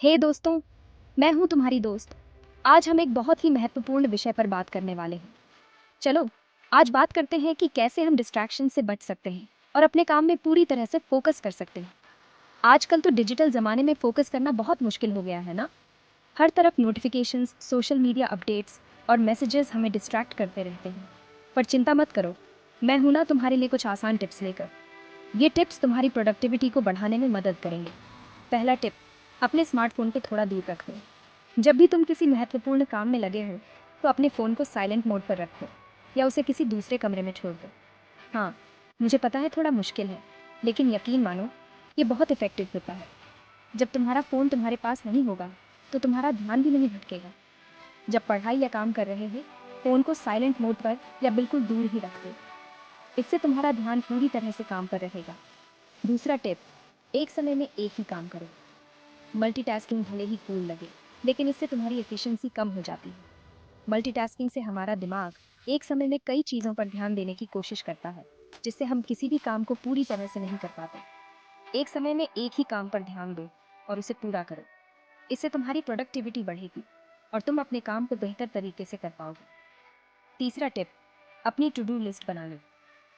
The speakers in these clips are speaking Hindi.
हे दोस्तों, मैं हूँ तुम्हारी दोस्त। आज हम एक बहुत ही महत्वपूर्ण विषय पर बात करने वाले हैं। चलो, आज बात करते हैं कि कैसे हम डिस्ट्रैक्शन से बच सकते हैं और अपने काम में पूरी तरह से फोकस कर सकते हैं। आजकल तो डिजिटल ज़माने में फोकस करना बहुत मुश्किल हो गया है ना? हर तरफ नोटिफिकेशंस, सोशल मीडिया अपडेट्स और मैसेजेस हमें डिस्ट्रैक्ट करते रहते हैं। पर चिंता मत करो, मैं हूं ना तुम्हारे लिए कुछ आसान टिप्स लेकर। ये टिप्स तुम्हारी प्रोडक्टिविटी को बढ़ाने में मदद करेंगे। पहला टिप, अपने स्मार्टफोन को थोड़ा दूर रखो। जब भी तुम किसी महत्वपूर्ण काम में लगे हो तो अपने फ़ोन को साइलेंट मोड पर रखो या उसे किसी दूसरे कमरे में छोड़ दो। हाँ, मुझे पता है थोड़ा मुश्किल है, लेकिन यकीन मानो, ये बहुत इफ़ेक्टिव होता है। जब तुम्हारा फ़ोन तुम्हारे पास नहीं होगा तो तुम्हारा ध्यान भी नहीं भटकेगा। जब पढ़ाई या काम कर रहे हो, फ़ोन को साइलेंट मोड पर या बिल्कुल दूर ही रख दो। इससे तुम्हारा ध्यान पूरी तरह से काम पर रहेगा। दूसरा टिप, एक समय में एक ही काम करो। मल्टीटास्किंग भले ही कूल लगे, लेकिन इससे तुम्हारी एफिशिएंसी कम हो जाती है। मल्टीटास्किंग से हमारा दिमाग एक समय में कई चीज़ों पर ध्यान देने की कोशिश करता है, जिससे हम किसी भी काम को पूरी तरह से नहीं कर पाते। एक समय में एक ही काम पर ध्यान दो और उसे पूरा करो। इससे तुम्हारी प्रोडक्टिविटी बढ़ेगी और तुम अपने काम को बेहतर तरीके से कर पाओगे। तीसरा टिप, अपनी टू डू लिस्ट बना लो।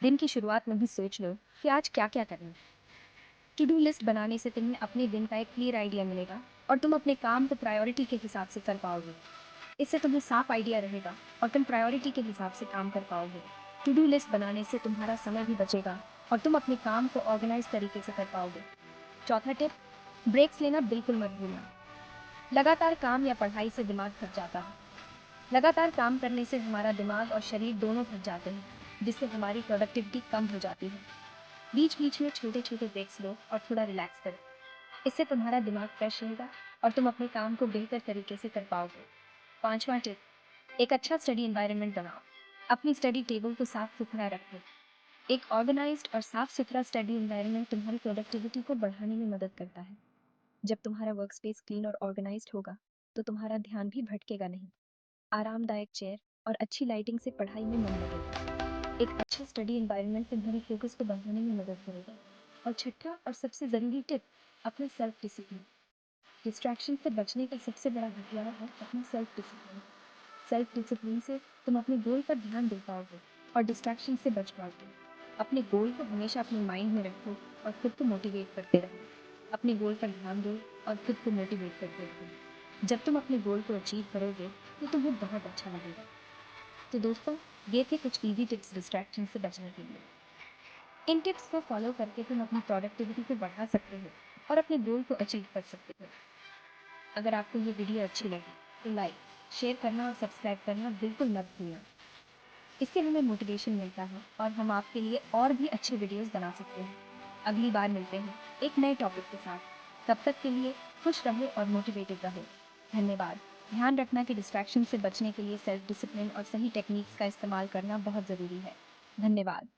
दिन की शुरुआत में भी सोच लो कि आज क्या क्या करना है। टू डू लिस्ट बनाने से तुम्हें अपने दिन का एक क्लियर आइडिया मिलेगा और तुम अपने काम को प्रायोरिटी के हिसाब से कर पाओगे। इससे तुम्हें साफ आइडिया रहेगा और तुम प्रायोरिटी के हिसाब से काम कर पाओगे। टू डू लिस्ट बनाने से तुम्हारा समय भी बचेगा और तुम अपने काम को ऑर्गेनाइज तरीके से कर पाओगे। चौथा टिप, ब्रेक्स लेना बिल्कुल मत भूलना। लगातार काम या पढ़ाई से दिमाग थक जाता है। लगातार काम करने से हमारा दिमाग और शरीर दोनों थक जाते हैं, जिससे हमारी प्रोडक्टिविटी कम हो जाती है। बीच बीच में छोटे छोटे ब्रेक्स लो और थोड़ा रिलैक्स करो। इससे तुम्हारा दिमाग फ्रेश रहेगा और तुम अपने काम को बेहतर तरीके से कर पाओगे। पांचवा टिप, एक अच्छा स्टडी एनवायरनमेंट बनाओ। अपनी स्टडी टेबल को साफ सुथरा रखो। एक ऑर्गेनाइज्ड और साफ सुथरा स्टडी एनवायरनमेंट तुम्हारी प्रोडक्टिविटी को बढ़ाने में मदद करता है। जब तुम्हारा वर्क स्पेस क्लीन और ऑर्गेनाइज्ड होगा तो तुम्हारा ध्यान भी भटकेगा नहीं। आरामदायक चेयर और अच्छी लाइटिंग से पढ़ाई में मन लगेगा। एक अच्छा स्टडी एनवायरनमेंट तुम्हारी फोकस को बढ़ाने में मदद करेगा। और छठा और सबसे ज़रूरी टिप, अपना सेल्फ डिसिप्लिन। डिस्ट्रैक्शन से बचने का सबसे बड़ा हथियार है अपना सेल्फ डिसिप्लिन। सेल्फ डिसिप्लिन से तुम अपने गोल पर ध्यान दे पाओगे और डिस्ट्रैक्शन से बच पाओगे। अपने गोल को हमेशा अपने माइंड में रखो और खुद को मोटिवेट करते रहो। अपने गोल पर ध्यान दो और खुद को मोटिवेट करते रहो। जब तुम अपने गोल को अचीव करोगे तो तुम्हें बहुत अच्छा लगेगा। तो दोस्तों, ये थे कुछ इजी टिप्स डिस्ट्रैक्शन से बचने के लिए। इन टिप्स को फॉलो करके तुम अपनी प्रोडक्टिविटी को बढ़ा सकते हो और अपने गोल को अचीव कर सकते हो। अगर आपको ये वीडियो अच्छी लगी तो लाइक, शेयर करना और सब्सक्राइब करना बिल्कुल मत भूलना। इससे हमें मोटिवेशन मिलता है और हम आपके लिए और भी अच्छे वीडियोस बना सकते हैं। अगली बार मिलते हैं एक नए टॉपिक के साथ। तब तक के लिए खुश रहो और मोटिवेटेड रहो। धन्यवाद। ध्यान रखना कि डिस्ट्रैक्शन से बचने के लिए सेल्फ डिसिप्लिन और सही टेक्निक्स का इस्तेमाल करना बहुत ज़रूरी है। धन्यवाद।